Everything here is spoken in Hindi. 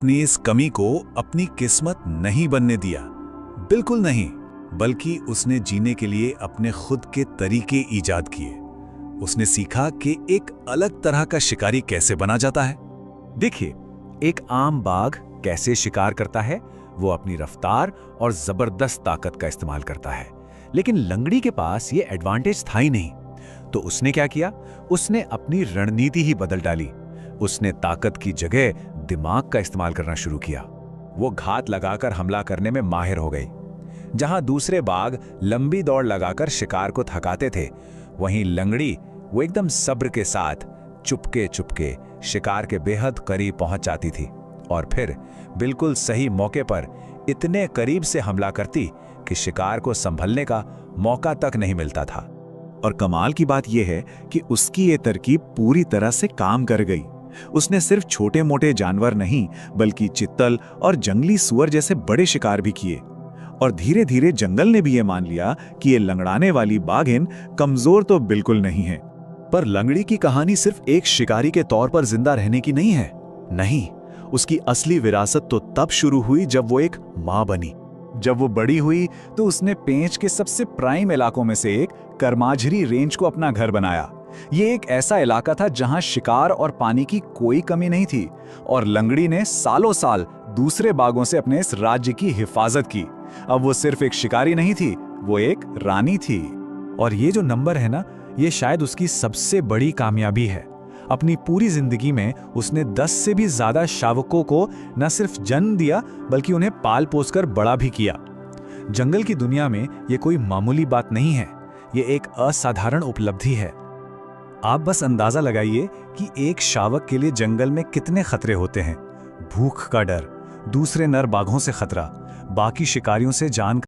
अपनी इस कमी को अपनी किस्मत नहीं बनने दिया, बिल्कुल नहीं, बल्कि उसने जीने के लिए अपने खुद के तरीके ईजाद किए। उसने सीखा कि एक अलग तरह का शिकारी कैसे बना जाता है। देखिए, एक आम बाघ कैसे शिकार करता है। वो अपनी रफ्तार और जबरदस्त ताकत का इस्तेमाल करता है, लेकिन लंगड़ी के पास ये एडवांटेज था ही नहीं। तो उसने क्या किया? उसने अपनी रणनीति ही बदल डाली। उसने ताकत की जगह दिमाग का इस्तेमाल करना शुरू किया। वो घात लगाकर हमला करने में माहिर हो गई। जहां दूसरे बाघ लंबी दौड़ लगाकर शिकार को थकाते थे, वहीं लंगड़ी वो एकदम सब्र के साथ चुपके चुपके शिकार के बेहद करीब पहुंच जाती थी और फिर बिल्कुल सही मौके पर इतने करीब से हमला करती कि शिकार को संभलने का मौका तक नहीं मिलता था। और कमाल की बात यह है कि उसकी ये तरकीब पूरी तरह से काम कर गई। उसने सिर्फ छोटे मोटे जानवर नहीं, बल्कि चित्तल और जंगली सुअर जैसे बड़े शिकार भी किए। और धीरे धीरे जंगल ने भी ये मान लिया कि ये लंगड़ाने वाली बाघिन कमजोर तो बिल्कुल नहीं है। पर लंगड़ी की कहानी सिर्फ एक शिकारी के तौर पर जिंदा रहने की नहीं है। नहीं, उसकी असली विरासत तो तब शुरू हुई जब वो एक मां बनी। जब वो बड़ी हुई तो उसने पेंच के सबसे प्राइम इलाकों में से एक करमाझरी रेंज को अपना घर बनाया। ये एक ऐसा इलाका था जहां शिकार और पानी की कोई कमी नहीं थी, और लंगड़ी ने सालों साल दूसरे बाघों से अपने इस राज्य की हिफाजत की। अब वो सिर्फ एक शिकारी नहीं थी, वो एक रानी थी। और ये जो नंबर है ना, ये शायद उसकी सबसे बड़ी कामयाबी है। अपनी पूरी जिंदगी में उसने 10 से भी ज्यादा शावकों को न सिर्फ जन्म दिया, बल्कि उन्हें पाल पोसकर बड़ा भी किया। जंगल की दुनिया में ये कोई मामूली बात नहीं है, ये एक असाधारण उपलब्धि है। आप बस अंदाजा लगाइए कि एक शावक के लिए जंगल में कितने खतरे होते हैं। भूख का डर, दूसरे नर बाघों से खतरा, बाकी शिकारियों से जान